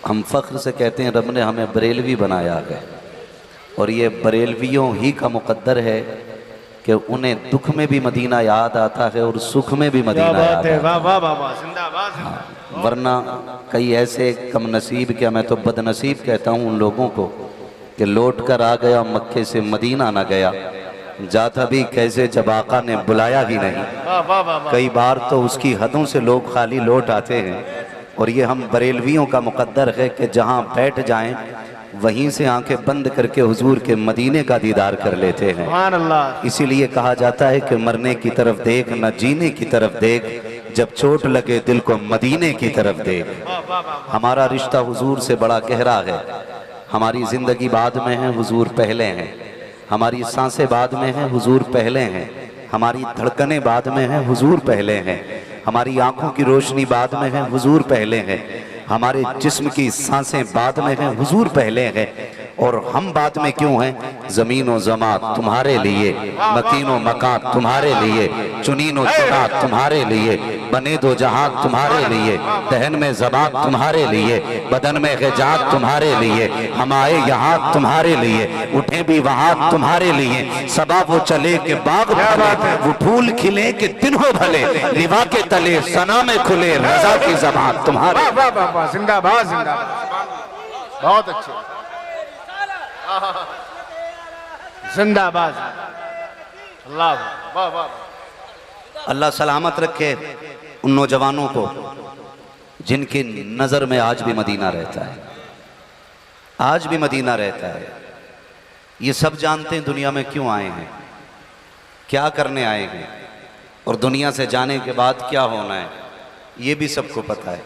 हम फ़ख्र से कहते हैं रब ने हमें बरेलवी बनाया है, और ये बरेलवियों ही का मुक़द्दर है कि उन्हें दुख में भी मदीना याद आता है और सुख में भी मदीना याद आता है। वरना कई ऐसे कम नसीब, क्या मैं तो बदनसीब कहता हूँ उन लोगों को कि लौट कर आ गया मक्के से मदीना ना गया, जाता भी कैसे जब आका ने बुलाया ही नहीं। कई बार तो उसकी हदों से लोग खाली लौट आते हैं, और ये हम बरेलवियों का मुक़द्दर है कि जहाँ बैठ जाएं वहीं से आंखें बंद करके हुजूर के मदीने का दीदार कर लेते हैं। इसीलिए कहा जाता है कि मरने की तरफ देख न जीने की तरफ देख, जब चोट लगे दिल को मदीने की तरफ देख। हमारा रिश्ता हुजूर से बड़ा गहरा है। हमारी ज़िंदगी बाद में है, हुजूर पहले हैं। हमारी सांसें बाद में हैं, हुजूर पहले हैं। हमारी धड़कनें बाद में हैं, हुजूर पहले हैं। हमारी आंखों की रोशनी बाद में है, हुजूर पहले हैं। हमारे जिस्म की सांसें बाद में हैं, हुजूर पहले हैं। और हम बाद में क्यों हैं? ज़मीन व ज़मा तुम्हारे लिए, मकीन व मकान तुम्हारे लिए, चुनीन व चुना तुम्हारे लिए, बने दो जहां तुम्हारे लिए, दहन में ज़बान तुम्हारे लिए, बदन में ग़िज़ात तुम्हारे लिए, हम आए यहाँ तुम्हारे लिए, उठे भी वहाँ तुम्हारे लिए। सबा वो चले के बाग भले, वो फूल खिले के दिन हो भले, रिवा के तले सना में खुले रज़ा की ज़बान तुम्हारे। जिंदाबाद जिंदाबाद, बहुत अच्छे, जिंदाबाद। अल्लाह वाह वाह। अल्लाह सलामत रखे उन नौजवानों को जिनकी नज़र में आज भी मदीना रहता है, आज भी मदीना रहता है। ये सब जानते हैं दुनिया में क्यों आए हैं, क्या करने आए हैं, और दुनिया से जाने के बाद क्या होना है, ये भी सबको पता है।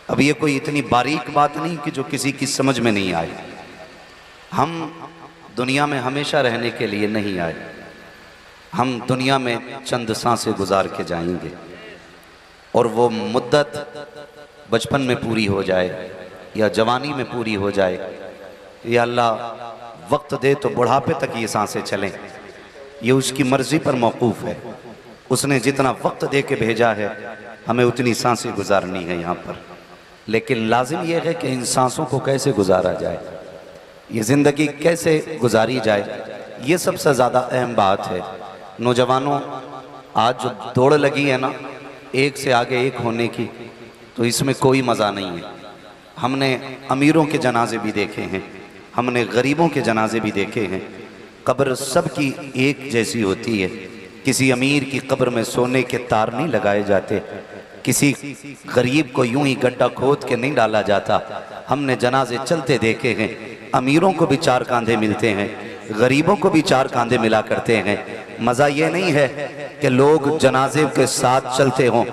अब ये कोई इतनी बारीक बात नहीं कि जो किसी की समझ में नहीं आए। हम दुनिया में हमेशा रहने के लिए नहीं आए, हम दुनिया में चंद सांसें गुजार के जाएंगे, और वो मुद्दत बचपन में पूरी हो जाए या जवानी में पूरी हो जाए, या अल्लाह वक्त दे तो बुढ़ापे तक ये सांसें चलें, ये उसकी मर्ज़ी पर मौकूफ़ है। उसने जितना वक्त दे के भेजा है हमें उतनी सांसें गुजारनी है यहाँ पर। लेकिन लाजिम यह है कि इन सांसों को कैसे गुजारा जाए, ये ज़िंदगी कैसे गुजारी जाए, ये सबसे ज़्यादा अहम बात है। नौजवानों, आज जो दौड़ लगी है ना एक से आगे एक होने की, तो इसमें कोई मज़ा नहीं है। हमने अमीरों के जनाजे भी देखे हैं, हमने गरीबों के जनाजे भी देखे हैं। कब्र सबकी एक जैसी होती है। किसी अमीर की कब्र में सोने के तार नहीं लगाए जाते, किसी गरीब को यूं ही गड्ढा खोद के नहीं डाला जाता। हमने जनाजे चलते देखे हैं, अमीरों को भी चार कांधे मिलते हैं, गरीबों को भी चार कांधे मिला करते हैं। मज़ा ये नहीं है कि लोग जनाजे के साथ चलते हों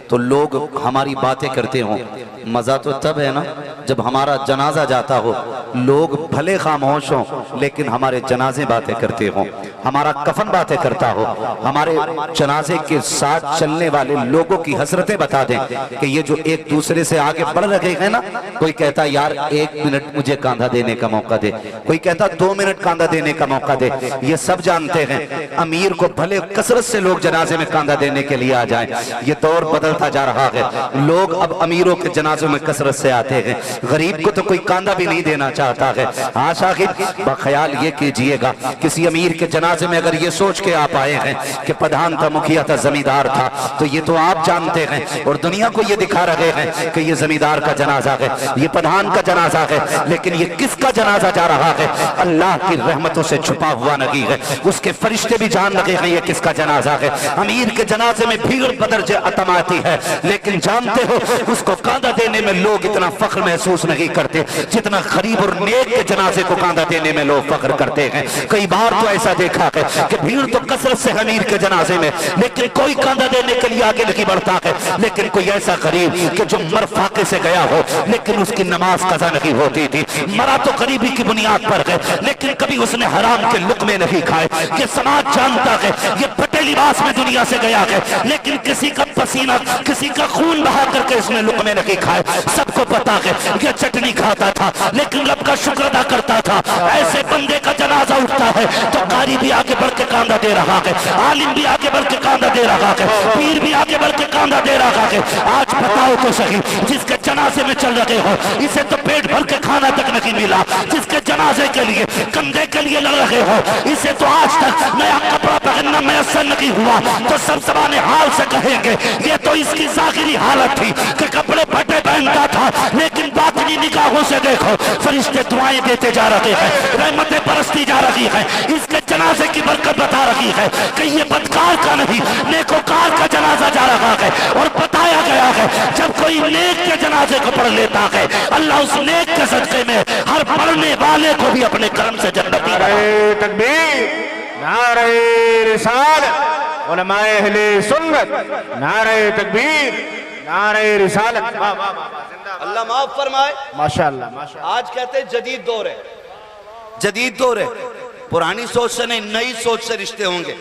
तो लोग हमारी बातें करते हों। मज़ा तो तब है ना जब हमारा जनाजा जाता हो, लोग भले खामोश हों लेकिन हमारे जनाजे बातें करते हों, हमारा कफन बातें करता हो, हमारे जनाजे के साथ चलने वाले लोगों की हसरतें बता दें कि ये जो एक दूसरे से आगे बढ़ रहे हैं ना, कोई कहता यार 1 मिनट मुझे कांधा देने का मौका दे, कोई कहता 2 मिनट कांधा देने का मौका दे। ये सब जानते हैं अमीर को भले कसरत से लोग जनाजे में कांधा देने के लिए आ जाएं, ये दौर बदलता जा रहा है। लोग अब अमीरों के जनाजों में कसरत से आते हैं, गरीब को तो कोई कांधा भी नहीं देना चाहता है। हाँ साहिब, बख्याल ये कीजिएगा, किसी अमीर के जनाजे में अगर ये सोच के आप आए हैं कि प्रधान था, मुखिया था, जमींदार था, तो ये तो आप जानते हैं और दुनिया को ये दिखा रहे हैं कि ये जमींदार का जनाजा है, ये प्रधान का जनाजा है। लेकिन ये किसका जनाजा जा रहा है? अल्लाह की रहमतों से छुपा हुआ नबी है, उसके फरिश्ते भी जान रहे हैं ये किसका जनाजा है। अमीर के जनाजे में भीड़ बदरजे अतमाती है, लेकिन जानते हो उसको कांधा देने में लोग इतना फख्र महसूस नहीं करते जितना गरीब और नेक के जनाजे को कांधा देने में लोग फख्र करते हैं। कई बार तो ऐसा देखा है कि भीड़ तो कसरत से अमीर के जनाजे में, लेकिन कोई कांधा देने के लिए आगे नहीं बढ़ता है। लेकिन कोई ऐसा गरीब कि जो मर फाके से गया हो लेकिन उसकी नमाज कज़ा नहीं होती थी, मरा तो गरीबी की बुनियाद पर है लेकिन कभी उसने हराम के लुक़मे नहीं खाए। ये समाज जानता है, ये फटे लिबास में दुनिया से गया है, लेकिन किसी का पसीना, किसी का खून बहा करके इसने लुकमे नहीं खाए। सबको पता है ये चटनी खाता था लेकिन रब का शुक्र अदा करता था। ऐसे बंदे का जनाजा उठता है तो कारी भी आगे बढ़ के कांधा दे रहा है, आलिम भी आगे बढ़ के कांधा दे रहा है, पीर भी आगे बढ़ के कांधा दे रहा है। आज बताओ तो सही, जिसके जनाजे में चल रहे हो इसे तो पेट भर के खाना तक नहीं मिला, जिसके जनाजे के लिए कंधे के लिए लड़ रहे हो इसे तो आज तक नया कपड़ा पहनना मैसर नहीं हुआ। तो सब ज़बाने हाल से कहेंगे ये तो इसकी ज़ाहिरी हालत थी कि कपड़े फटे पहनता था, लेकिन बातिनी निगाहों से देखो फरिश्ते दुआएं देते जा रहे हैं, रहमतें बरसती जा रही है। इसके जनाजे की बरकत बता रही है कि ये बदकार का नहीं नेकोकार का जनाजा जा रहा है। और बताया गया है जब कोई नेक के जनाजे को पढ़ लेता है अल्लाह उस नेक के सदक़े में हर पढ़ने वाले को भी अपने कर्म से जन्नती बना। नारे तकबीर, नारे रिसालत, उलमाए अहले सुन्नत, नारे तकबीर, नारे रिसालत। वाह वाह वाह, अल्लाह माफ फरमाए। माशाअल्लाह माशाअल्लाह। आज कहते हैं जदीद दौर है, जदीद दौर है। पुरानी सोच से नहीं, नई सोच से रिश्ते होंगे।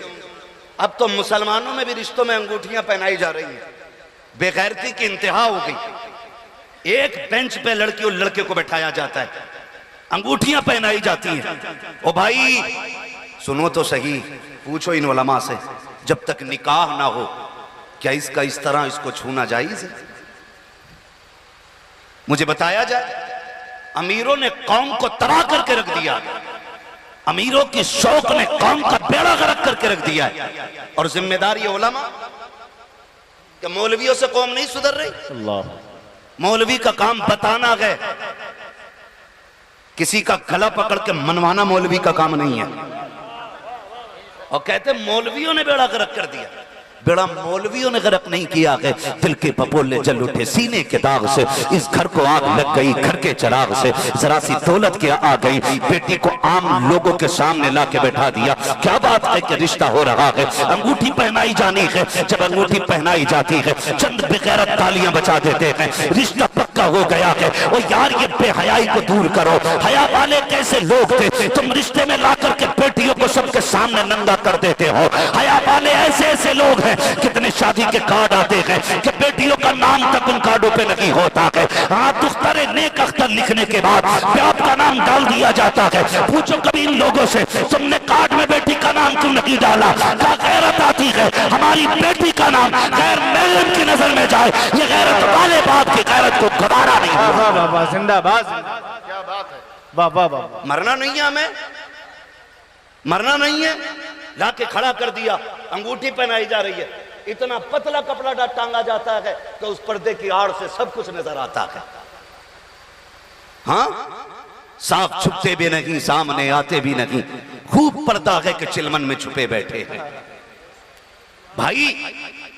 अब तो मुसलमानों में भी रिश्तों में अंगूठियां पहनाई जा रही हैं, बेगैरती की इंतहा हो गई। एक बेंच पे लड़की और लड़के को बैठाया जाता है, अंगूठियां पहनाई जाती हैं। ओ भाई सुनो तो सही, पूछो इन उलमा से, जब तक निकाह ना हो क्या इसका इस तरह इसको छूना जायज है? मुझे बताया जाए। अमीरों ने कौम को तबाह करके रख दिया, अमीरों की शौक ने कौम का बेड़ा गर्क करके रख दिया है। और जिम्मेदारी उलमा कि मौलवियों से कौम नहीं सुधर रही। मौलवी का काम बताना है, किसी का गला पकड़ के मनवाना मौलवी का काम नहीं है। और कहते मौलवियों ने बेड़ा गर्क कर दिया। बेड़ा मौलवियों ने गर्क नहीं किया है, दिल के पपोले जल उठे सीने के दाग से, इस घर को आग लग गई घर के चिराग से, जरा सी दौलत क्या आ गई बेटी को आम लोगों के सामने ला के बैठा दिया। क्या बात है कि रिश्ता हो रहा है, अंगूठी पहनाई जानी है। जब अंगूठी पहनाई जाती है चंद बेगैरत तालियां बचा देते हैं, रिश्ता पक्का हो गया है। और यार ये बेहयाई को दूर करो, हया वाले कैसे लोग थे तुम रिश्ते में ला करके बेटियों को सबके सामने नंगा कर देते हो। हया वाले ऐसे ऐसे लोग हैं, कितने शादी के कार्ड आते हैं कि बेटियों का नाम तक उन कार्डों पे नहीं होता है। हाँ, दुख्तरे नेक अख्तर लिखने के बाद बाप का नाम डाल दिया जाता है। पूछो कभी इन लोगों से तुमने कार्ड में बेटी का नाम क्यों नहीं डाला? क्या गैरत आती है हमारी बेटी का नाम गैर महरम की नजर में जाए? ये गैरत वाले बाप की गैरत को गवारा नहीं हुआ। वाह वाह वाह, जिंदाबाद, क्या बात है। वाह वाह वाह। मरना नहीं है, हमें मरना नहीं है, लाके खड़ा कर दिया, अंगूठी पहनाई जा रही है। इतना पतला कपड़ा टांगा जाता है कि उस पर्दे की आड़ से सब कुछ नजर आता है। हाँ, सांप छुपते भी नहीं, सामने आते भी नहीं, खूब पर्दा है कि चिलमन में छुपे बैठे हैं। भाई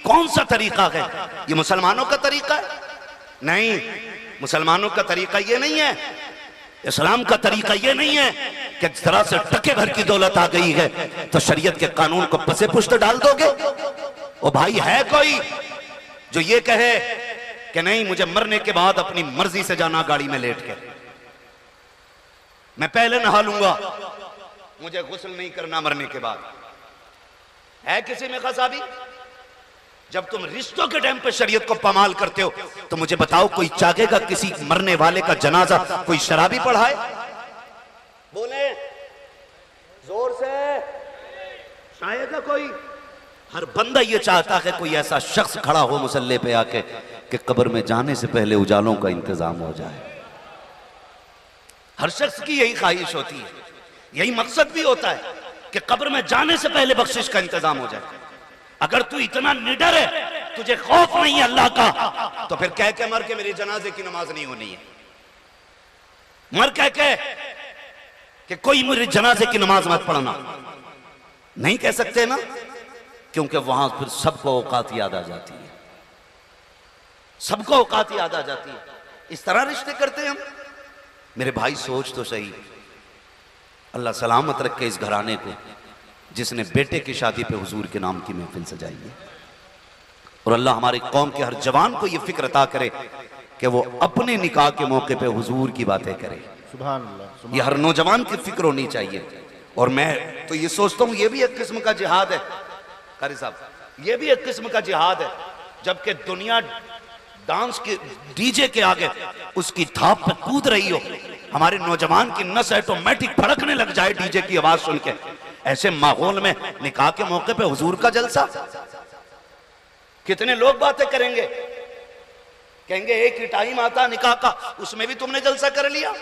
कौन सा तरीका है ये? मुसलमानों का तरीका है? नहीं, मुसलमानों का तरीका ये नहीं है, इस्लाम का तरीका ये नहीं है कि जरा से टके भर की दौलत आ गई है तो शरीयत के कानून को पसे पुश्त डाल दोगे। ओ भाई, है कोई जो ये कहे कि नहीं मुझे मरने के बाद अपनी मर्जी से जाना गाड़ी में लेट के, मैं पहले नहा लूंगा, मुझे गुस्ल नहीं करना मरने के बाद? है किसी में खसाबी? जब तुम रिश्तों के टाइम पे शरीयत को पमाल करते हो तो मुझे बताओ कोई चाहेगा किसी मरने वाले का जनाजा कोई शराबी पढ़ाए? बोले जोर से, चाहेगा कोई? हर बंदा ये चाहता है कोई ऐसा शख्स खड़ा हो मुसल्ले पे आके कि कब्र में जाने से पहले उजालों का इंतजाम हो जाए। हर शख्स की यही ख्वाहिश होती है, यही मकसद भी होता है कि कब्र में जाने से पहले बख्शिश का इंतजाम हो जाए। अगर तू इतना निडर है, तुझे खौफ नहीं है अल्लाह का, तो फिर कह के मर के मेरे जनाजे की नमाज नहीं होनी है। मर कह के कि कोई मेरे जनाजे की नमाज मत पढ़ना, नहीं कह सकते ना, क्योंकि वहां फिर सबको औकात याद आ जाती है, सबको औकात याद आ जाती है। इस तरह रिश्ते करते हैं हम। मेरे भाई सोच तो सही, अल्लाह सलामत रखे इस घराने को जिसने बेटे की शादी पे हुजूर के नाम की महफिल सजाई है। और अल्लाह हमारी कौम के हर जवान को यह फिक्र अता करे कि वो अपने निकाह के मौके पे हुजूर की बातें करे। सुभान अल्लाह। ये हर नौजवान की फिक्र होनी चाहिए। और मैं तो ये सोचता हूँ ये भी एक किस्म का जिहाद है कारी साहब, ये भी एक किस्म का जिहाद है। जबकि दुनिया डांस के डीजे के आगे उसकी थाप पे कूद रही हो, हमारे नौजवान की नस ऑटोमेटिक फड़कने लग जाए डीजे की आवाज सुन के, ऐसे माहौल में निकाह के मौके पे हुजूर का जलसा, कितने लोग बातें करेंगे, कहेंगे एक ही टाइम आता निकाह का, उसमें भी तुमने जलसा कर लिया।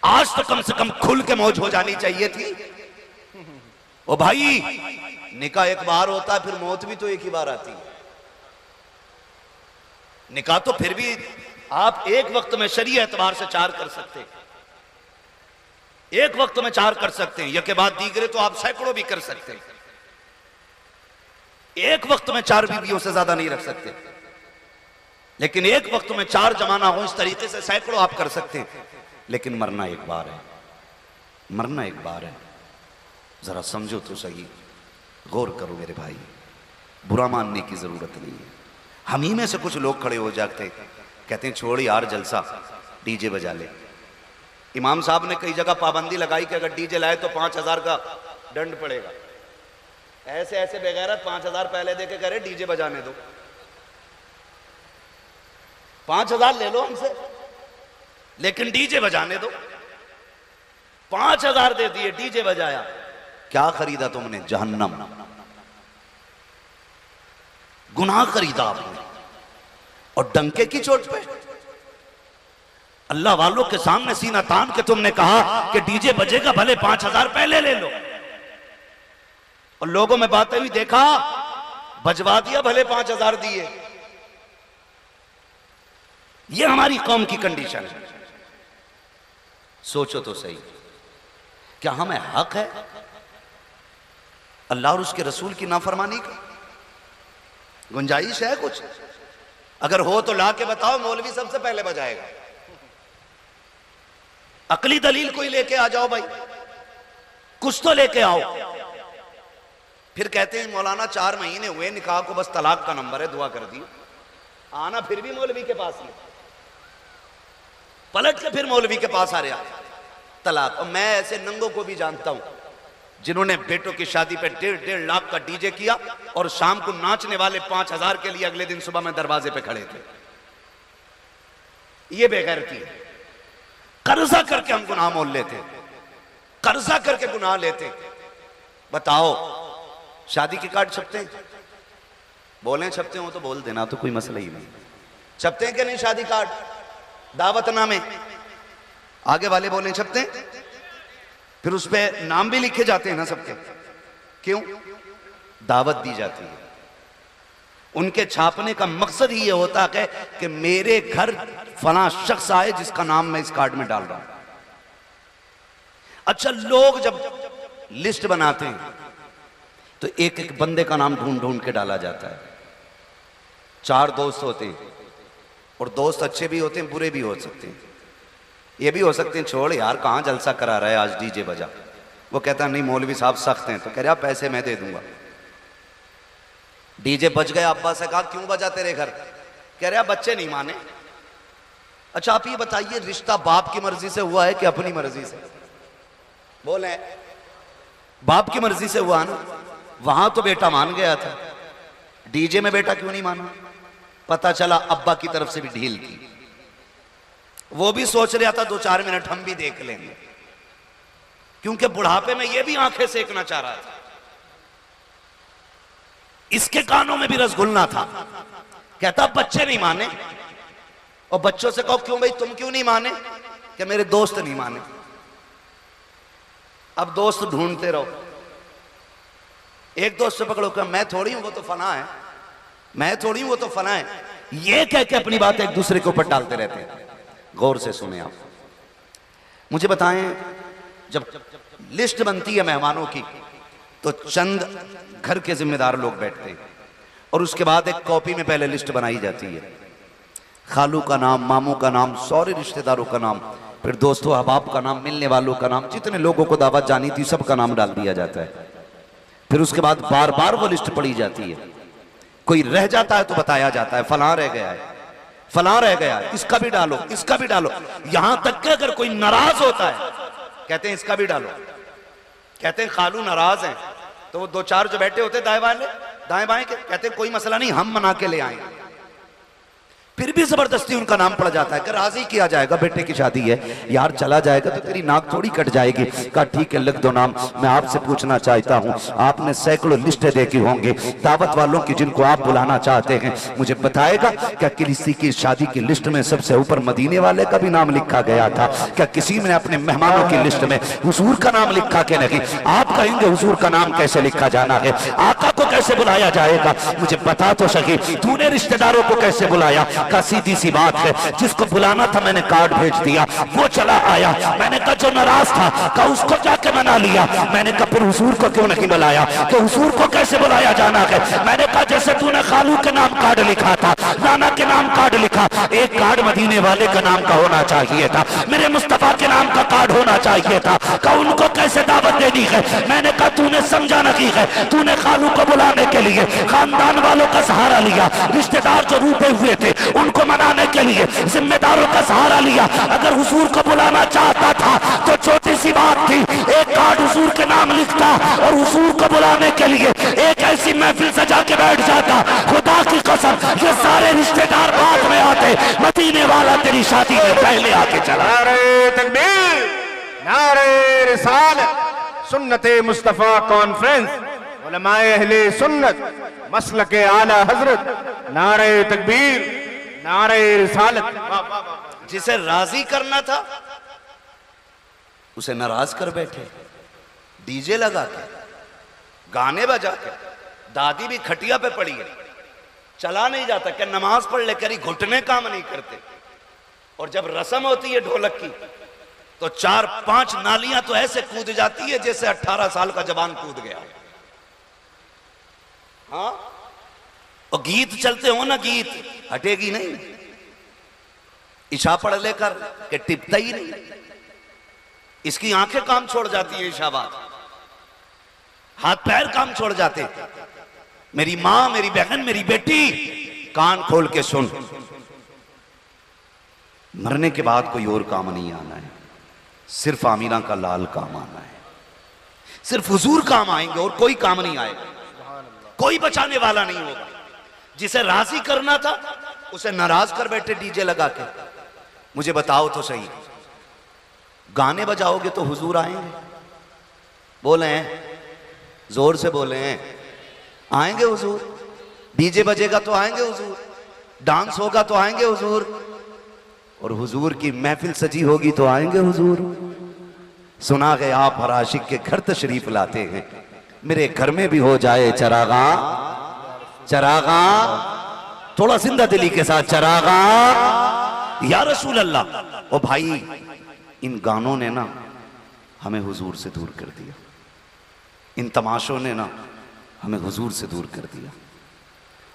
आज तो कम से कम खुल के मौज हो जानी चाहिए थी। ओ भाई, निकाह एक बार होता है, फिर मौत भी तो एक ही बार आती है। निकाह तो फिर भी आप एक वक्त में शरीय एतबार से 4 कर सकते हैं, एक वक्त में 4 कर सकते हैं, यके बाद दीगरे तो आप सैकड़ों भी कर सकते हैं। एक वक्त में 4 बीवियों से ज्यादा नहीं रख सकते, लेकिन एक वक्त में 4 जमाना हो इस तरीके से सैकड़ों आप कर सकते हैं। लेकिन मरना एक बार है, मरना एक बार है। जरा समझो तो सही, गौर करो मेरे भाई, बुरा मानने की जरूरत नहीं है। हम ही में से कुछ लोग खड़े हो जाते, कहते हैं छोड़ यार जलसा, डीजे बजा ले। इमाम साहब ने कई जगह पाबंदी लगाई कि अगर डीजे लाए तो 5000 का दंड पड़ेगा। ऐसे ऐसे बेगैरत 5000 पहले देके कह रहे डीजे बजाने दो। 5000 ले लो हमसे, लेकिन डीजे बजाने दो। 5000 दे दिए, डीजे बजाया, क्या खरीदा तुमने? जहन्नम। गुनाह खरीदा आपने, और डंके की चोट पे अल्लाह वालों के सामने सीना तान के तुमने कहा कि डीजे बजेगा, भले 5000 पहले ले लो, और लोगों में बातें भी देखा, बजवा दिया, भले 5000 दिए। ये हमारी कौम की कंडीशन है। सोचो तो सही, क्या हमें हक है अल्लाह और उसके रसूल की नाफरमानी का? गुंजाइश है कुछ? अगर हो तो ला के बताओ, मौलवी सबसे पहले बजाएगा। अकली दलील कोई लेके आ जाओ भाई, कुछ तो लेके आओ। फिर कहते हैं मौलाना 4 महीने हुए निकाह को, बस तलाक का नंबर है, दुआ कर दी। आना फिर भी मौलवी के पास ही, पलट के फिर मौलवी के पास आ रहा तलाक। और मैं ऐसे नंगों को भी जानता हूं जिन्होंने बेटों की शादी पे 1.5 लाख का डीजे किया, और शाम को नाचने वाले 5000 के लिए अगले दिन सुबह में दरवाजे पे खड़े थे। ये बेगैरती है। कर्जा करके हम गुनाह मोल लेते, कर्जा करके गुनाह लेते। बताओ, शादी के कार्ड छपते हैं? बोले छपते हो तो बोल देना, तो कोई मसला ही नहीं। छपते हैं कि नहीं शादी कार्ड? दावतनामे आगे वाले बोले छपते हैं, फिर उस पे नाम भी लिखे जाते हैं ना सबके। क्यों? दावत दी जाती है। उनके छापने का मकसद ही ये होता है कि मेरे घर फला शख्स आए जिसका नाम मैं इस कार्ड में डाल रहा हूं। अच्छा, लोग जब लिस्ट बनाते हैं तो एक एक बंदे का नाम ढूंढ ढूंढ के डाला जाता है। 4 दोस्त होते हैं, और दोस्त अच्छे भी होते हैं, बुरे भी हो सकते हैं। ये भी हो सकते हैं छोड़ यार कहां जलसा करा रहा है, आज डीजे बजा। वो कहता नहीं मौलवी साहब सख्त हैं, तो कह रहा पैसे मैं दे दूंगा। डीजे बज गया, अब्बा से कहा क्यों बजा तेरे घर? कह रहा बच्चे नहीं माने। अच्छा आप ये बताइए, रिश्ता बाप की मर्जी से हुआ है कि अपनी मर्जी से? बोले बाप की मर्जी से हुआ ना। वहां तो बेटा मान गया था, डीजे में बेटा क्यों नहीं माना? पता चला अब्बा की तरफ से भी ढील थी। वो भी सोच रहा था 2-4 मिनट हम भी देख लेंगे, क्योंकि बुढ़ापे में ये भी आंखें सेकना चाह रहा था। इसके कानों में भी रसगुल्ला था। कहता बच्चे नहीं माने, और बच्चों से कहो क्यों भाई तुम क्यों नहीं माने? कि मेरे दोस्त नहीं माने। अब दोस्त ढूंढते रहो। एक दोस्त से पकड़ो कि मैं थोड़ी हूं, वो तो फना है, मैं थोड़ी हूं, वो तो फना है। ये कह के अपनी बात एक दूसरे के ऊपर डालते रहते हैं। गौर से सुने आप, मुझे बताएं, जब लिस्ट बनती है मेहमानों की तो चंद घर के जिम्मेदार लोग बैठते हैं, और उसके बाद एक कॉपी में पहले लिस्ट बनाई जाती है। खालू का नाम, मामू का नाम, सारे रिश्तेदारों का नाम, फिर दोस्तों अहबाब का नाम, मिलने वालों का नाम, जितने लोगों को दावत जानी थी सबका नाम डाल दिया जाता है। फिर उसके बाद बार बार वो लिस्ट पढ़ी जाती है। कोई रह जाता है तो बताया जाता है फलां रह गया है, फलां रह गया है, इसका भी डालो, इसका भी डालो। यहां तक कि अगर कोई नाराज होता है कहते हैं इसका भी डालो। कहते हैं खालू नाराज हैं, तो वो 2-4 जो बैठे होते दाएं बाएं के कहते कोई मसला नहीं, हम मना के ले आएंगे। फिर भी जबरदस्ती उनका नाम पड़ जाता है कि राजी किया जाएगा, बेटे की शादी है यार, चला जाएगा तो तेरी नाक थोड़ी कट जाएगी। कहा ठीक है लिख दो नाम। मैं आपसे पूछना चाहता हूं, आपने सैकड़ों लिस्टें देखी होंगी दावत वालों की जिनको आप बुलाना चाहते हैं, मुझे बताएगा क्या किसी की शादी की लिस्ट में सबसे ऊपर मदीने वाले का भी नाम लिखा गया था? क्या किसी ने अपने मेहमानों की लिस्ट में हुजूर का नाम लिखा के नहीं? आप कहेंगे हुजूर का नाम कैसे लिखा जाना है, आका को कैसे बुलाया जाएगा? मुझे बता तो सके, तूने रिश्तेदारों को कैसे बुलाया? का सीधी सी बात है, जिसको बुलाना था मैंने कार्ड भेज दिया, वो चला आया। मैंने कहा जो नाराज था का उसको जाके मना लिया। मैंने कहा फिर हुजूर को क्यों नहीं बुलाया? कि हुजूर को कैसे बुलाया जाना है? मैंने कहा जैसे तूने खालू के नाम कार्ड लिखा था, नाना के नाम कार्ड लिखा, एक कार्ड मदीने वाले का नाम का होना चाहिए था, मेरे मुस्तफा के नाम का कार्ड होना चाहिए था। का उनको कैसे दावत देनी है? मैंने कहा तूने समझा नहीं है, तूने खालू को बुलाने के लिए खानदान वालों का सहारा लिया, रिश्तेदार जो रूठे हुए थे उनको मनाने के लिए जिम्मेदारों का सहारा लिया। अगर हुजूर को बुलाना चाहता था तो छोटी सी बात थी, एक कार्ड हुजूर के नाम लिखता और हुजूर को बुलाने के लिए एक ऐसी महफिल सजा के बैठ जाता। खुदा की कसम ये सारे रिश्तेदार बाद में आते, मदीने वाला तेरी शादी में पहले आके चला। नारे तकबीर, नारे रिसालत, सुन्नते मुस्तफा कॉन्फ्रेंस, उलमाए अहले सुन्नत, मसलके आला हजरत, नारे तकबीर, नारे रिसालत। जिसे राजी करना था उसे नाराज कर बैठे, डीजे लगा के, गाने बजा के। दादी भी खटिया पे पड़ी है, चला नहीं जाता, क्या नमाज पढ़ ले, करी घुटने काम नहीं करते। और जब रस्म होती है ढोलक की तो 4-5 नालियां तो ऐसे कूद जाती है जैसे 18 साल का जवान कूद गया। हाँ, और गीत चलते हो ना, गीत हटेगी नहीं। इशा पढ़ लेकर के टिपता ही नहीं, इसकी आंखें काम छोड़ जाती है, इशाबाद हाथ पैर काम छोड़ जाते। मेरी मां, मेरी बहन, मेरी बेटी, कान खोल के सुन, मरने के बाद कोई और काम नहीं आना है, सिर्फ आमीना का लाल काम आना है, सिर्फ हुजूर काम आएंगे और कोई काम नहीं आएगा, कोई बचाने वाला नहीं होगा। जिसे राजी करना था उसे नाराज कर बैठे डीजे लगा के। मुझे बताओ तो सही, गाने बजाओगे तो हुजूर आएंगे? बोले हैं, जोर से बोले हैं, आएंगे हुजूर? डीजे बजेगा तो आएंगे हुजूर, डांस होगा तो आएंगे हुजूर, और हुजूर की महफिल सजी होगी तो आएंगे हुजूर। सुना है आप हर आशिक के घर तशरीफ लाते हैं, मेरे घर में भी हो जाए चरागा, चरागा, थोड़ा जिंदा दिली के साथ, चरागा या रसूल अल्लाह। ओ भाई, इन गानों ने ना हमें हुजूर से दूर कर दिया, इन तमाशों ने ना हमें हुजूर से दूर कर दिया।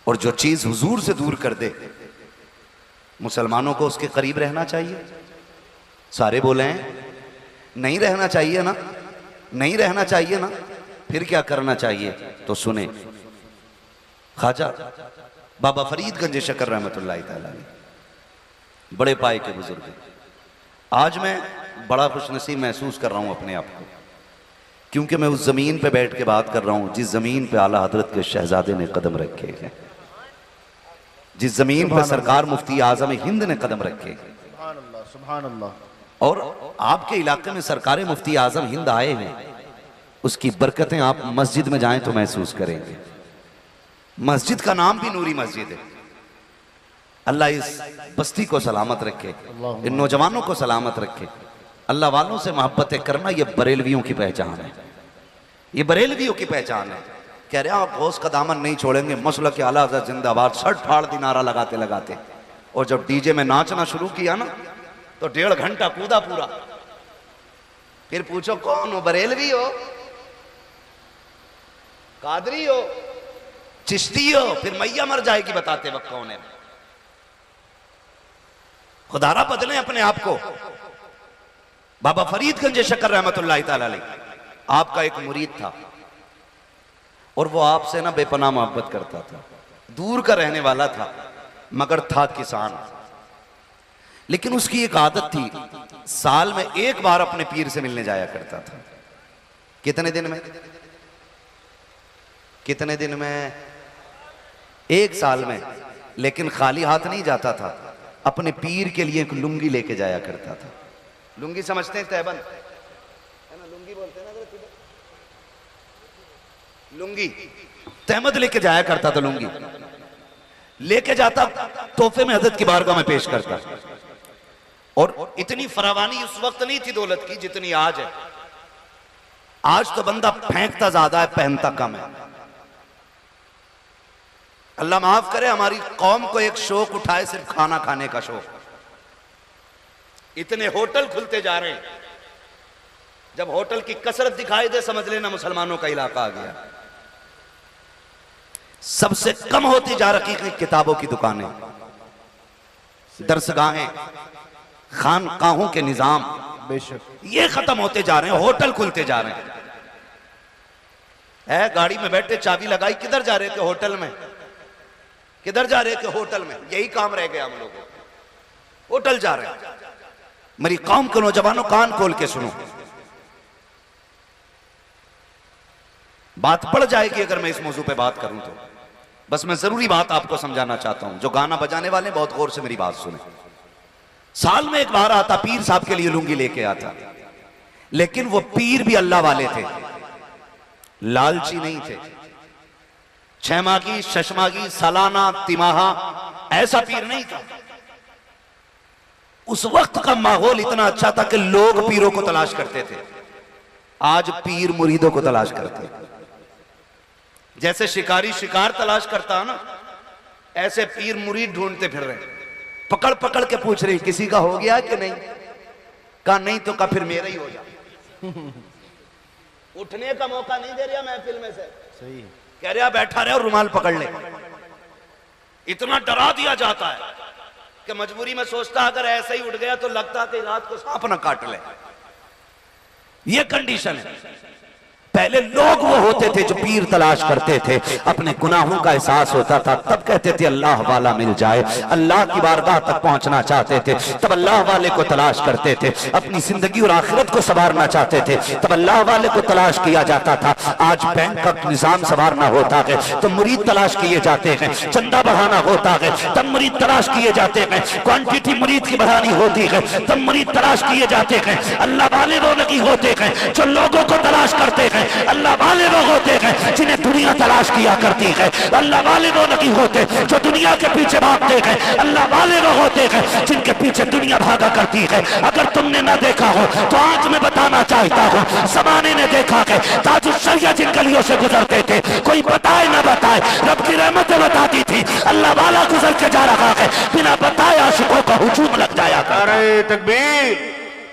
और जो चीज हुजूर से दूर कर दे, मुसलमानों को उसके करीब रहना चाहिए। सारे बोले हैं नहीं रहना चाहिए ना, नहीं रहना चाहिए ना, फिर क्या करना चाहिए? तो सुने, ख्वाजा बाबा फरीदगंज शकर रहमतुल्लाह तआला बड़े पाए के बुजुर्ग। आज मैं बड़ा खुशनसीब महसूस कर रहा हूं अपने आप को, क्योंकि मैं उस जमीन पे बैठ के बात कर रहा हूं जिस जमीन पे आला हजरत के शहजादे ने कदम रखे हैं, जिस जमीन पर सरकार मुफ्ती आजम हिंद ने कदम रखे। सुभान अल्लाह, सुभान अल्लाह। और आपके इलाके में सरकार मुफ्ती आजम हिंद आए हैं, उसकी बरकतें आप मस्जिद में जाएं तो महसूस करेंगे। मस्जिद का नाम भी नूरी मस्जिद है। अल्लाह इस बस्ती को सलामत रखे, इन नौजवानों को सलामत रखे। अल्लाह वालों से मोहब्बतें करना ये बरेलवियों की पहचान है, ये बरेलवियों की पहचान है। कह रहे आप गौस का दामन नहीं छोड़ेंगे, मसलक के आला हज़रत जिंदाबाद, शर्ट फाड़ दी नारा लगाते लगाते। और जब डीजे में नाचना शुरू किया ना तो 1.5 घंटा कूदा पूरा। फिर पूछो कौन हो? बरेलवी हो, कादरी हो, चिश्ती हो? फिर मैया मर जाएगी बताते वक्त कौन है। खुदारा बदले अपने आप को। बाबा फरीदगंज शकर रहमतुल्लाह तआला अलैह आपका एक मुरीद था और वो आपसे ना बेपनाह मोहब्बत करता था, दूर का रहने वाला था मगर था किसान। लेकिन उसकी एक आदत थी, साल में एक बार अपने पीर से मिलने जाया करता था। कितने दिन में? कितने दिन में? 1 साल में। लेकिन खाली हाथ नहीं जाता था, अपने पीर के लिए एक लुंगी लेके जाया करता था। लुंगी समझते हैं? तहबंद है ना, लुंगी बोलते हैं ना। लुंगी तहमद लेके जाया करता था। लुंगी लेके जाता, तोहफे में हजरत की बारगाह में पेश करता। और इतनी फरावानी उस वक्त नहीं थी दौलत की जितनी आज है। आज तो बंदा फेंकता ज्यादा है, पहनता कम है। अल्लाह माफ करे, हमारी कौम को एक शौक उठाए, सिर्फ खाना खाने का शौक। इतने होटल खुलते जा रहे हैं, जब होटल की कसरत दिखाई दे समझ लेना मुसलमानों का इलाका आ गया। सबसे कम होती जा रही है किताबों की दुकानें, दरसगाहें, खानकाहों के निजाम, बेशक ये खत्म होते जा रहे हैं, होटल खुलते जा रहे हैं। गाड़ी में बैठे चाबी लगाई, किधर जा रहे थे? होटल में। किधर जा रहे थे? होटल में। यही काम रह गया हम लोगों को, होटल जा रहे हैं। मेरी कौम के नौजवानों, कान खोल के सुनो, बात पड़ जाएगी अगर मैं इस मौजू पे बात करूं तो। बस मैं जरूरी बात आपको समझाना चाहता हूं। जो गाना बजाने वाले बहुत गौर से मेरी बात सुने। साल में एक बार आता, पीर साहब के लिए लुंगी लेके आता, लेकिन वो पीर भी अल्लाह वाले थे, लालची नहीं थे। 6 माह की, 6 माह की, सालाना, तिमाहा, ऐसा पीर नहीं था। उस वक्त का माहौल इतना अच्छा था कि लोग पीरों को तलाश करते थे। आज पीर मुरीदों को तलाश करते हैं। जैसे शिकारी शिकार तलाश करता है ना, ऐसे पीर मुरीद ढूंढते फिर रहे, पकड़ पकड़ के पूछ रहे किसी का हो गया कि नहीं। कहा नहीं तो कहा फिर मेरा ही हो जा। उठने का मौका नहीं दे रहा महफिल में से। सही है। कह रहा बैठा रहे और रुमाल पकड़ ले। इतना डरा दिया जाता है कि मजबूरी में सोचता अगर ऐसे ही उठ गया तो लगता कि रात को सांप ना काट ले। ये कंडीशन है। पहले लोग वो होते थे जो पीर तलाश करते थे, अपने गुनाहों का एहसास होता था, तब कहते थे अल्लाह वाला मिल जाए। अल्लाह की बारगाह तक पहुंचना चाहते थे, तब अल्लाह वाले को तलाश करते थे। अपनी जिंदगी और आखिरत को संवारना चाहते थे, तब अल्लाह वाले को तलाश किया जाता था। आज बैंक का निजाम संवारना होता है तो मुरीद तलाश किए जाते हैं, चंदा बढ़ाना होता है तब मुरीद तलाश किए जाते हैं, क्वांटिटी मुरीद की बढ़ानी होती है तब मुरीद तलाश किए जाते हैं। अल्लाह वाले वो नहीं होते हैं जो लोगों को तलाश करते हैं, अल्लाह वाले वो होते हैं जिन्हें दुनिया तलाश किया करती है। अल्लाह वाले वो नहीं होते जो दुनिया के पीछे भागते हैं, अल्लाह वाले वो होते हैं जिनके पीछे दुनिया भागा करती है। अगर तुमने ना देखा हो तो आज मैं बताना चाहता हूँ, ज़माने ने देखा है ताजुल शरिया जिन गलियों से गुजरते थे, कोई बताए ना बताए रब की रहमतें बताती थी, अल्लाह वाला गुजर के जा रहा है, बिना बताए आशिकों का हुजूम लग जाया। नारे तकबीर,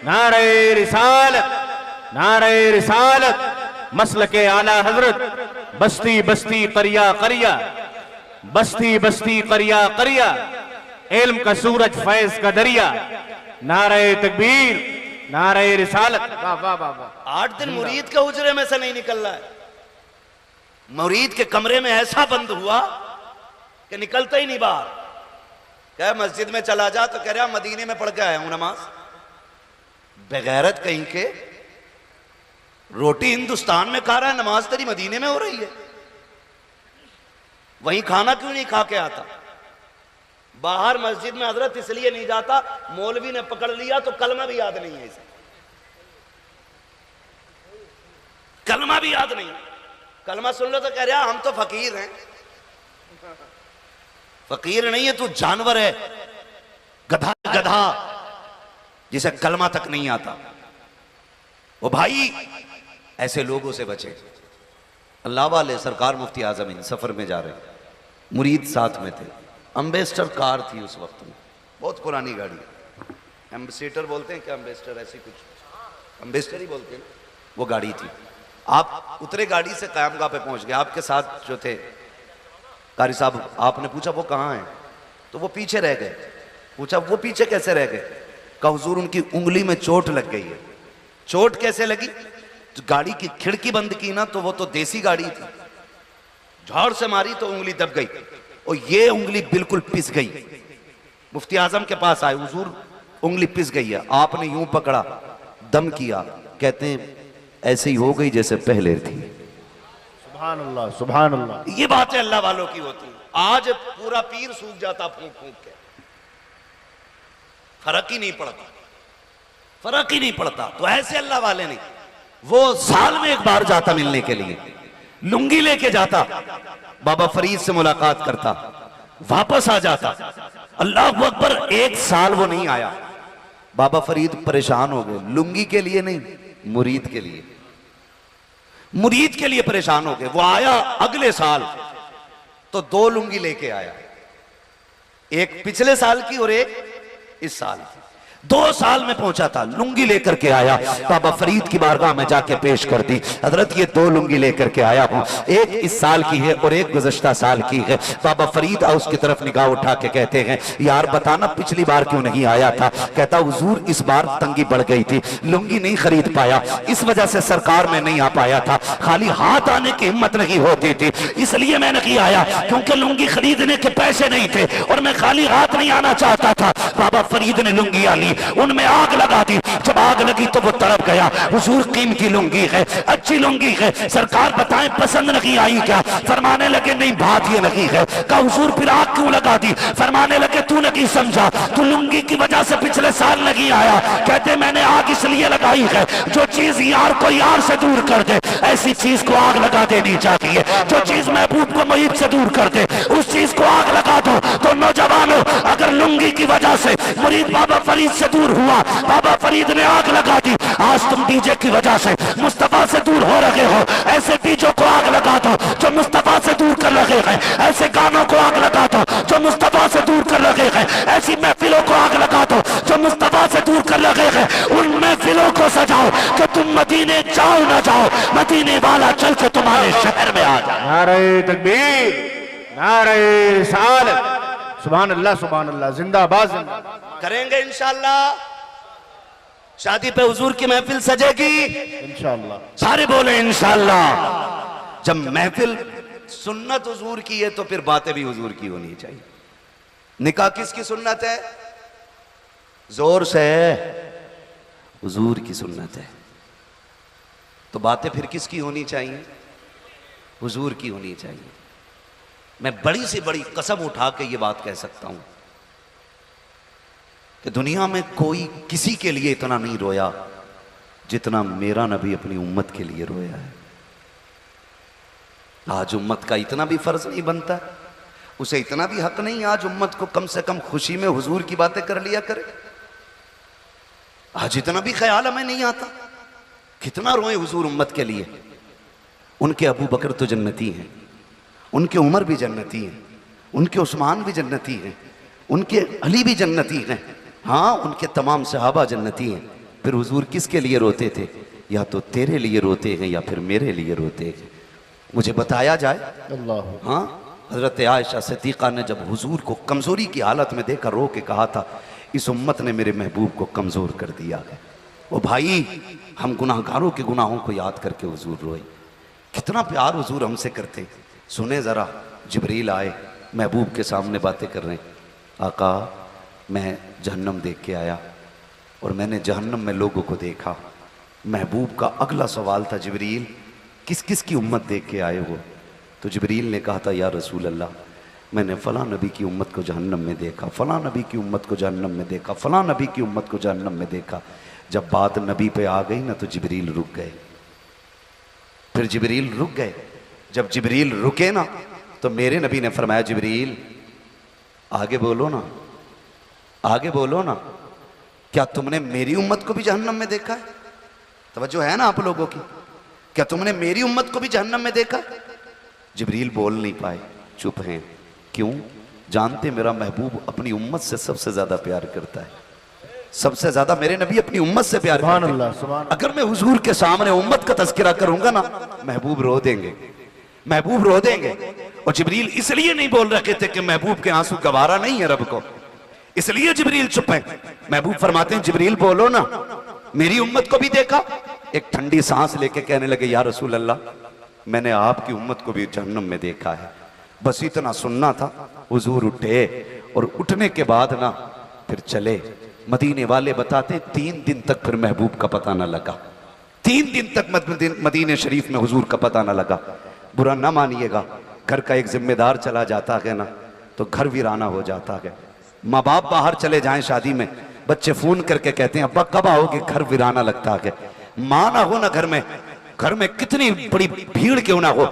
नारे रिसालत, नारे रिसालत, मसलके आला हजरत, बस्ती बस्ती करिया करिया, बस्ती बस्ती करिया करिया, इल्म का सूरज फैज का दरिया। नारे तकबीर, नारे रिसालत। वाह वाह वाह वाह। 8 दिन मुरीद के हुजरे में से नहीं निकल रहा है। मुरीद के कमरे में ऐसा बंद हुआ कि निकलता ही नहीं बाहर। क्या मस्जिद में चला जा तो कह रहा मदीने में पढ़ के आया हूं नमाज। बेगैरत कहीं के, रोटी हिंदुस्तान में खा रहा है, नमाज तेरी मदीने में हो रही है। वहीं खाना क्यों नहीं खा के आता? बाहर मस्जिद में हजरत इसलिए नहीं जाता, मौलवी ने पकड़ लिया तो कलमा भी याद नहीं है इसे, कलमा भी याद नहीं। कलमा सुन लो तो कह रहा हम तो फकीर हैं। फकीर नहीं है तू, जानवर है, गधा गधा जिसे कलमा तक नहीं आता। वो भाई ऐसे लोगों से बचे। अल्लाह वाले सरकार मुफ्ती आजम इन सफर में जा रहे, मुरीद साथ में थे। एम्बेसडर कार थी उस वक्त में, बहुत पुरानी गाड़ी, एम्बेसडर बोलते हैं क्या, एम्बेसडर ऐसी कुछ, एम्बेसडर ही बोलते हैं। वो गाड़ी थी। आप उतरे गाड़ी से क़यामगाह पे पहुंच गए। आपके साथ जो थे कारी साहब, आपने पूछा वो कहाँ हैं, तो वो पीछे रह गए। पूछा वो पीछे कैसे रह गए? कहा हुजूर उनकी उंगली में चोट लग गई है। चोट कैसे लगी? तो गाड़ी की खिड़की बंद की ना, तो वो तो देसी गाड़ी थी, झाड़ से मारी तो उंगली दब गई और ये उंगली बिल्कुल पिस गई। मुफ्ती आजम के पास आए, हुजूर उंगली पिस गई है। आपने यूं पकड़ा, दम किया, कहते हैं ऐसे ही हो गई जैसे पहले थी। सुभान अल्लाह, सुभान अल्लाह। ये बातें अल्लाह वालों की होती हैं। आज पूरा पीर सूख जाता फूंक फूंक के, फर्क ही नहीं पड़ता, फर्क ही नहीं पड़ता। तो ऐसे अल्लाह वाले नहीं, वो साल में एक बार जाता मिलने के लिए, लुंगी लेके जाता, बाबा फरीद से मुलाकात करता, वापस आ जाता। अल्लाह अकबर, एक साल वो नहीं आया। बाबा फरीद परेशान हो गए, लुंगी के लिए नहीं, मुरीद के लिए, मुरीद के लिए परेशान हो गए। वो आया अगले साल तो 2 लुंगी लेके आया, एक पिछले साल की और एक इस साल की। 2 साल में पहुंचा था, लुंगी लेकर के आया, बाबा फरीद की बारगाह में जाके पेश कर दी। हजरत ये 2 लुंगी लेकर के आया हूं, एक इस साल की है और एक गुज़श्ता साल की है। बाबा फरीद उसकी तरफ निगाह उठा के कहते हैं, यार बताना पिछली बार क्यों नहीं आया था? कहता हुजूर इस बार तंगी बढ़ गई थी, लुंगी नहीं खरीद पाया, इस वजह से सरकार में नहीं आ पाया था, खाली हाथ आने की हिम्मत नहीं होती थी, इसलिए मैं नहीं आया, क्योंकि लुंगी खरीदने के पैसे नहीं थे और मैं खाली हाथ नहीं आना चाहता था। बाबा फरीद ने लुंगी ली, उनमें आग लगा दी। जब आग लगी तो वो तड़प गया, हुजूर कीमती लुंगी है, अच्छी लुंगी है, सरकार बताएं पसंद नहीं आई क्या? फरमाने लगे नहीं, बात ये नहीं है। कहा हुजूर फिर आग क्यों लगा दी? फरमाने लगे तू नहीं समझा, तू लुंगी की वजह से पिछले साल नहीं आया। कहते मैंने आग इसलिए लगाई है, जो चीज यार को यार से दूर कर दे ऐसी चीज को आग लगा देनी चाहिए। जो चीज महबूब को मुहीब से दूर कर दे उस चीज को आग लगा दो। तो नौजवानों, अगर लुंगी की वजह से मुरीद बाबा फरीद से दूर हुआ, बाबा फरीद ने आग लगा दी, आज तुम डीजे की वजह से मुस्तफा से दूर हो रहे हो, ऐसे डीजों को आग लगा दो जो मुस्तफा से दूर कर रहे हैं, ऐसे गानों को आग लगा दो जो मुस्तफा से दूर कर रहे हैं, ऐसी महफिलों को आग लगा दो जो मुस्तफा से दूर कर रहे हैं। उन महफिलों को सजाओ कि तुम मदीने जाओ ना जाओ, मदीने वाला चल के तुम्हारे शहर में आ जाए। नारे तकबीर, नारे रिसालत, सुभान अल्लाह, सुभान अल्लाह, जिंदाबाद, जिंदाबाद। करेंगे इंशाअल्लाह। शादी पे हुजूर की महफिल सजेगी इंशाअल्लाह, सारे बोले इंशाअल्लाह। जब महफिल सुन्नत हुजूर की है तो फिर बातें भी हुजूर की होनी चाहिए। निकाह किसकी सुन्नत है? जोर से, हुजूर की सुन्नत है। तो बातें फिर किसकी होनी चाहिए? हुजूर की होनी चाहिए। मैं बड़ी से बड़ी कसम उठा के ये बात कह सकता हूं कि दुनिया में कोई किसी के लिए इतना नहीं रोया जितना मेरा नबी अपनी उम्मत के लिए रोया है। आज उम्मत का इतना भी फर्ज नहीं बनता, उसे इतना भी हक नहीं आज उम्मत को कम से कम खुशी में हुजूर की बातें कर लिया करे। आज इतना भी ख्याल हमें नहीं आता कितना रोए हुजूर उम्मत के लिए। उनके अबू बकर तो जन्नती हैं, उनके उमर भी जन्नती हैं, उनके उस्मान भी जन्नती हैं, उनके अली भी जन्नती हैं, हाँ उनके तमाम सहाबा जन्नती हैं। फिर हुजूर किसके लिए रोते थे? या तो तेरे लिए रोते हैं या फिर मेरे लिए रोते हैं। मुझे बताया जाए। अल्लाह। हाँ, हजरत आयशा सिद्दीक़ा ने जब हुजूर को कमज़ोरी की हालत में देखकर रो के कहा था, इस उम्मत ने मेरे महबूब को कमज़ोर कर दिया है। वो भाई, हम गुनाहगारों के गुनाहों को याद करके हुजूर रोए। कितना प्यार हुजूर हमसे करते। सुने ज़रा, जिब्रील आए, महबूब के सामने बातें कर रहे हैं। आका, मैं जहन्नम देख के आया और मैंने जहन्नम में लोगों को देखा। महबूब का अगला सवाल था, जिब्रील किस किस की उम्मत देख के आए हो? तो जिब्रील ने कहा था, या रसूल अल्लाह, मैंने फ़लाँ नबी की उम्मत को जहन्नम में देखा, फ़लाँ नबी की उम्मत को जहन्नम में देखा, फ़लाँ नबी की उम्मत को जहन्नम में देखा। जब बात नबी पे आ गई ना तो जिब्रील रुक गए। फिर जिब्रील रुक गए। जब जिब्रील रुके ना तो मेरे नबी ने फरमाया, जिब्रील आगे बोलो ना, आगे बोलो ना, क्या तुमने मेरी उम्मत को भी जहन्नम में देखा है? तवज्जो है ना आप लोगों की? क्या तुमने मेरी उम्मत को भी जहन्नम में देखा? जिब्रील बोल नहीं पाए, चुप हैं। क्यों? जानते मेरा महबूब अपनी उम्मत से सबसे ज्यादा प्यार करता है, सबसे ज्यादा मेरे नबी अपनी उम्मत से प्यार करते हैं। अगर मैं हुजूर के सामने उम्मत का तज़किरा करूंगा ना, महबूब रो देंगे, महबूब रो देंगे। और जिब्रील इसलिए नहीं बोल रहे थे कि महबूब के आंसू गवारा नहीं है रब को, इसलिए जिब्रील चुप है। महबूब फरमाते हैं, जिब्रील बोलो ना, मेरी उम्मत को भी देखा। एक ठंडी सांस लेके कहने लगे, या रसूल अल्लाह, मैंने आपकी उम्मत को भी जहन्नम में देखा है। बस इतना सुनना था। हुजूर उठे और उठने के बाद ना फिर चले। मदीने वाले बताते 3 दिन तक फिर महबूब का पता ना लगा। 3 दिन तक मदीने शरीफ में हुजूर का पता ना लगा। बुरा ना मानिएगा, घर का एक जिम्मेदार चला जाता है ना तो घर वीराना हो जाता है। माँ बाप बाहर चले जाएं शादी में, बच्चे फोन करके कहते हैं अब्बा कब आओगे, घर वीराना लगता है। माँ ना हो ना घर में कितनी बड़ी भीड़ क्यों ना हो,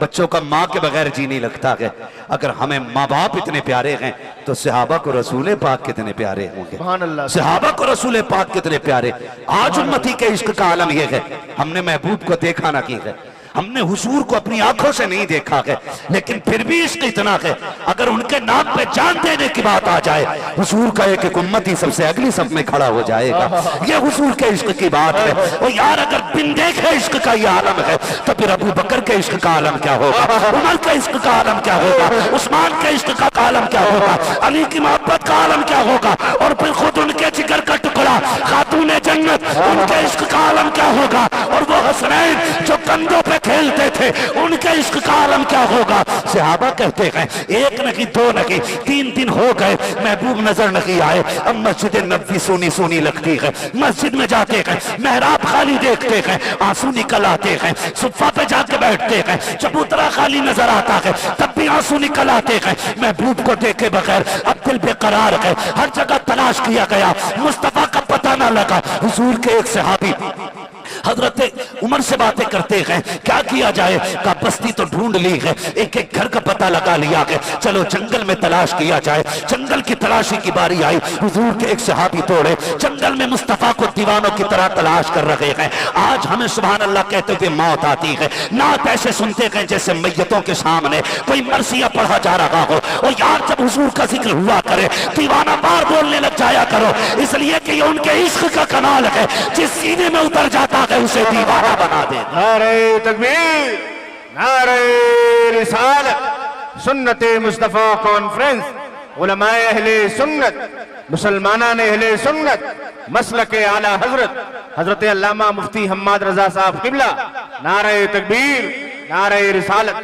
बच्चों का माँ के बगैर जी नहीं लगता है। अगर हमें माँ बाप इतने प्यारे हैं तो सहाबा को रसूल पाक कितने प्यारे होंगे। सुभान अल्लाह। सहाबा को रसूल पाक कितने प्यारे। आज उम्मती के इश्क का आलम यह है, हमने महबूब को देखा ना की है, हमने हुजूर को अपनी आंखों से नहीं देखा है, लेकिन फिर भी इश्क इतना है, अगर उनके नाम पे जान देने की बात आ जाए हुजूर का एक उम्मती सबसे अगली सब में खड़ा हो जाएगा। ये हुजूर के इश्क की बात है। और यार अगर बिन देखे इश्क का ये आलम है तो फिर अबू बकर के इश्क का आलम क्या होगा, उमर के इश्क का आलम क्या होगा, उस्मान के इश्क का आलम क्या होगा, अली की मोहब्बत का आलम क्या होगा, और फिर खुद उनके जिगर का टुकड़ा खातून जन्नत उनके इश्क का आलम क्या होगा, और वो हसनैन जो कंधों पे खेलते थे उनके इश्क का आलम क्या होगा। सहाबा कहते हैं एक नहीं दो नहीं 3 दिन हो गए महबूब नजर नहीं आए। अब मस्जिद नबवी सोनी सोनी लगती है, मस्जिद में जाते हैं मेहराब खाली देखते हैं, आंसू निकल आते हैं, सुफ़ा पे जाके बैठते हैं, चबूतरा खाली नजर आता है तब भी आंसू निकल आते हैं। महबूब को देखे बगैर अब दिल बेकरार है, हर जगह तलाश किया गया, मुस्तफा का पता ना लगा। हुजूर के एक सहाबी हजरत उमर से बातें करते हैं, क्या किया जाए, का बस्ती तो ढूंढ ली है, एक एक घर का पता लगा लिया है, चलो जंगल में तलाश किया जाए। जंगल की तलाशी की बारी आई, हुजूर के एक सहाबी तोड़े जंगल में मुस्तफा को दीवानों की तरह तलाश कर रहे हैं। आज हमें सुभान अल्लाह कहते हुए मौत आती है, नात ऐसे सुनते हैं जैसे मैयतों के सामने कोई मरसिया पढ़ा जा रहा हो। और यार जब हुजूर का जिक्र हुआ करे दीवाना बार बोलने लग जाया करो, इसलिए कि ये उनके इश्क का कमाल है, जिस सीने में उतर जाता है उसे दीवाना बना दे। नारे तकबीर, नारे रिसालत, सुन्नते मुस्तफा कॉन्फ्रेंस, उलमाए अहले सुन्नत, मुसलमानान अहले सुन्नत, मसलके आला हजरत हजरत अल्लामा मुफ्ती हम्माद रजा साहब किबला, नारे तकबीर, नारे रिसालत।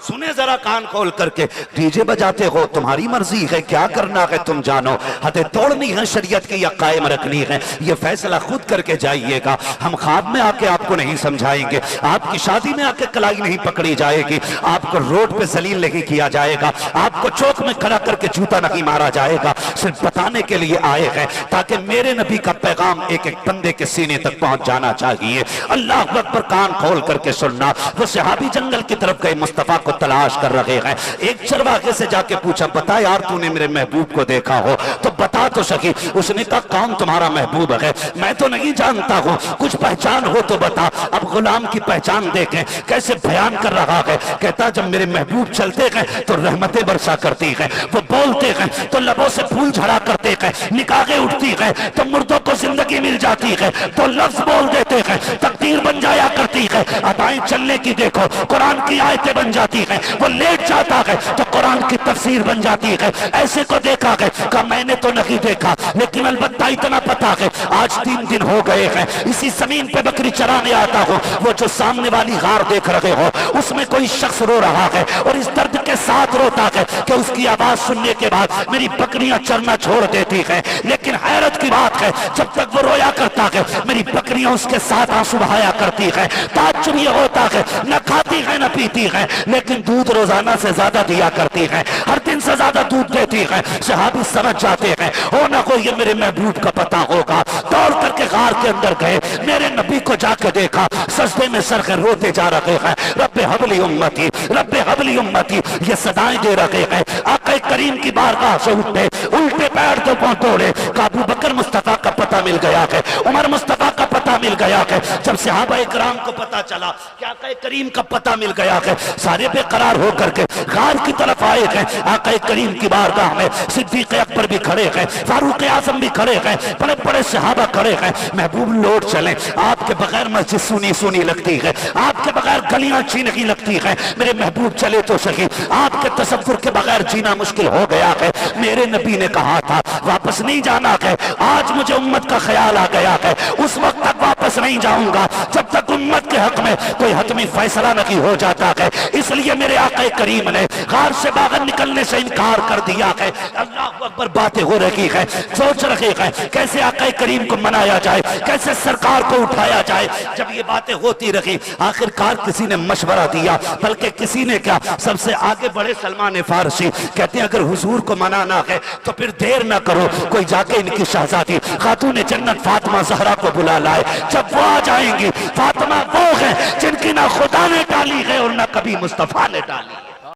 सुने जरा कान खोल करके, डीजे बजाते हो तुम्हारी मर्जी है, क्या करना है तुम जानो, हदें तोड़नी है शरीयत की या कायम रखनी है, ये फैसला खुद करके जाइएगा। हम ख्वाब में आके आपको नहीं समझाएंगे, आपकी शादी में आके कलाई नहीं पकड़ी जाएगी, आपको रोड पे जलील नहीं किया जाएगा, आपको चौक में खड़ा करके जूता नहीं मारा जाएगा। सिर्फ बताने के लिए आए हैं ताकि मेरे नबी का पैगाम एक एक बंदे के सीने तक पहुंच जाना चाहिए। अल्लाह अकबर, कान खोल करके सुनना। वो सहाबी जंगल की तरफ गए, मुस्तफा को तलाश कर रहे हैं। एक चरवाहे से जाके पूछा, बता यार तूने मेरे महबूब को देखा हो तो बता तो सकी। उसने कहा कौन तुम्हारा महबूब है, मैं तो नहीं जानता हूँ, कुछ पहचान हो तो बता। अब गुलाम की पहचान देखें कैसे बयान कर रहा है। कहता जब मेरे महबूब चलते हैं तो रहमतें बरसा करती है, वो बोलते हैं तो लबों से फूल झड़ा करते हैं, निकाहें उठती है तो मुर्दों को जिंदगी मिल जाती है, तो लफ्ज बोल देते हैं तकदीर बन जाया करती है। अदाएं चलने की देखो, कुरान की आयतें बन जाती हैं, वो लेट जाता है तो कुरान की तफसीर बन जाती है। ऐसे को देखा है का मैंने तो नहीं देखा, लेकिन अलबत्ता इतना पता है आज 3 दिन हो गए हैं इसी जमीन पे बकरी चराने आता हूँ। वो जो सामने वाली गार देख रहे हो उसमें कोई शख्स रो रहा है और इस दर्द के साथ रोता है कि उसकी आवाज सुनने के बाद मेरी बकरियां चरना छोड़ देती हैं। लेकिन हैरत की बात है जब तक वो रोया करता है मेरी बकरियां उसके साथ आंसू बहाया करती है। ताज्जुब ये होता है न खाती है न पीती है, लेकिन दूध रोजाना से ज्यादा दिया करती है, हर दिन से ज्यादा दूध देती है। सहाबी समझ जाते हैं हो ना हो ये मेरे महबूब का पता होगा। दौड़ करके गार के अंदर गए, मेरे नबी को जाकर देखा सजदे में सर कर रोते जा रहे हैं, रब्बे हबली उम्मती, रब्बे हबली उम्मती, ये सदाएं दे रहे हैं। आका करीम की बारगाह से उठे, उल्टे पैर तो पहुंचोड़े। अबू बकर मुस्तफा का पता मिल गया है, उमर मुस्तफा का पता मिल गया है। जब सहाबा इकराम को पता चला कि आका करीम का पता मिल गया है, सारे बेकरार होकर के गार की तरफ आए हैं। आका करीम की बारगाह में सिद्दीक अकबर भी खड़े हैं, फारूक आजम भी खड़े हैं, बड़े बड़े सहाबा खड़े हैं। महबूब लौट चले, आपके बगैर मस्जिद सुनी सुनी लगती है, आपके बगैर गलियां अच्छी नहीं लगती है। मेरे महबूब चले तो सही, आपके तसव्वुर के बगैर जीना मुश्किल हो गया है। मेरे नबी ने कहा था वापस नहीं जाना है, आज मुझे उम्मत का ख्याल आ गया है, उस वक्त तक वापस नहीं जाऊंगा जब तक उम्मत के हक में कोई हतमी फैसला नहीं हो जाता है। इसलिए मेरे आका करीम ने गार से बाहर निकलने से इनकार कर दिया है। अल्लाह वक्त पर बातें हो रही है, सोच रहे हैं कैसे आका करीम को मनाया जाए, कैसे सरकार को उठाया जाए। जब ये बातें होती रही, आखिरकार किसी ने मशवरा दिया, बल्कि किसी ने क्या, सबसे आगे बढ़े सलमान फारसी, कहते हैं अगर हुजूर को मनाना है तो फिर देर ना करो, कोई जाके इनकी शहजादी खातून जन्नत फातिमा ज़हरा को बुला लाए। जब वो आ जाएंगी, फातिमा वो है जिनकी ना खुदा ने डाली है और ना कभी मुस्तफा ने डाली।